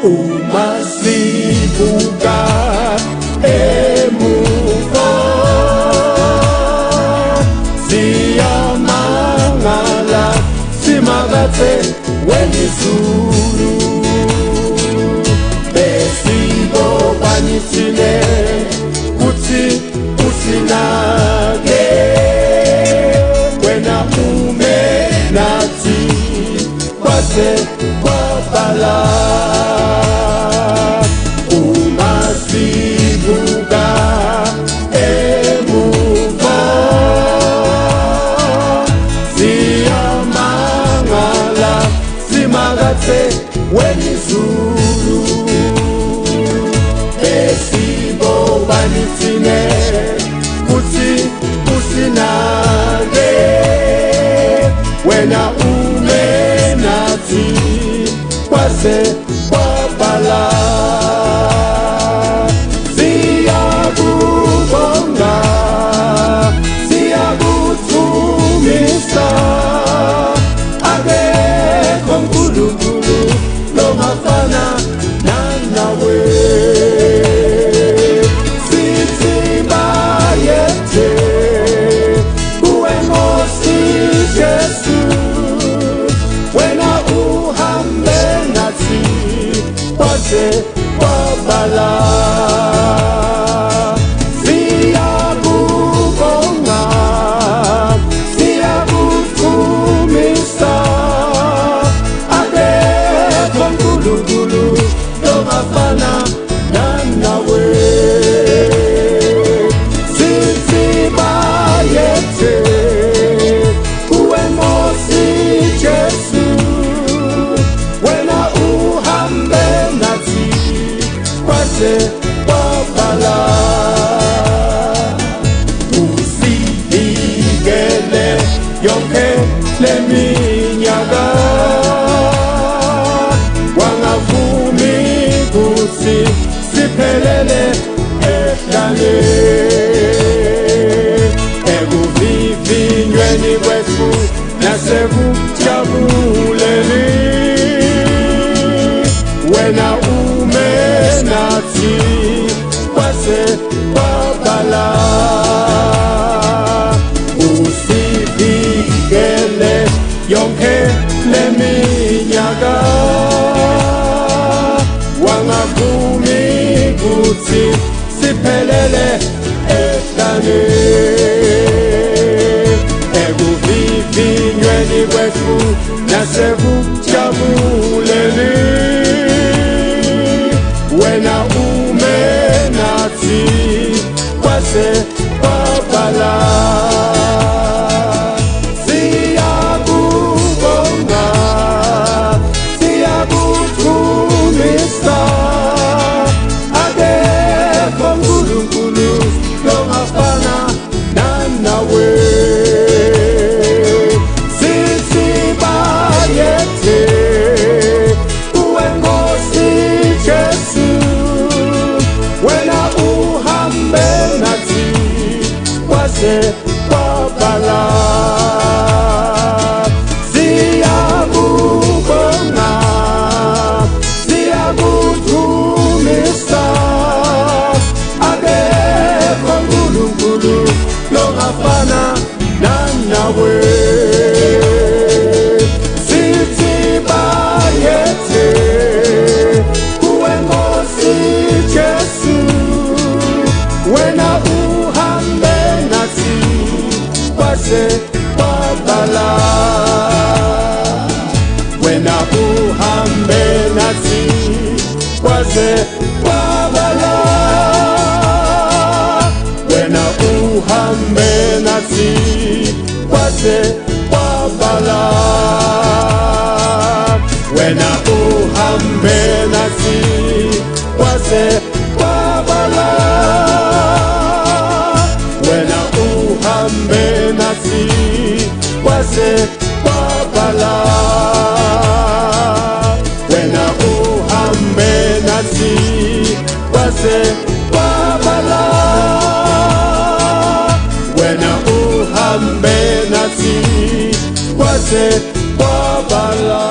umasibuka emuva siyamangala simakathe welizulu besibophanithile kuthi usinake wena ume nathi kwaze kwabala umasibuka emuva siyamangala simakathe welizulu besibophanithile kuthi usinake wena ume nathi kwaze kwabala siyakubonga siyakuthumisa akekho uNkulunkulu longafana nanawe sithi bayethe kuwe Nkosi Jesu wena uhambe nathi kwaze kwabala siyakubonga siyakuthumisa akekho uNkulunkulu longafana nanawe sithi bayethe kuwe Nkosi Jesu wena uhambe nathi kwaze kwabala usivikele yonke leminyaka wangavumi kuthi siphelele emhlabeni ekuvivinyweni kwethu nasekujabuleni wena ume nathi kwaze kwabala usivikele yonke leminyaka wangavumi kuthi siphelele emhlabeni ekuvivinyweni kwethu nasekujabuleni wena ume nathi kwaze kwabala siyakubonga siyakuthumisa akekho uNkulunkulu longafana nanawe sithi bayethe kuwe Nkosi Jesu wena uhambe nathi kwaze kwabala siyakubonga siyakuthumisa akekho uNkulunkulu longafana nanawe sithi bayethe kuwe Nkosi Jesu wena uhambe nathi kwaze kwabala wena uhambe nathi kwaze kwabala wena uhambe nathi kwaze kwabala wena uhambe nathi kwaze kwabala wena uhambe nathi kwaze kwabala wena uhambe nathi kwaze kwabala wena uhambe nathi kwaze kwabala.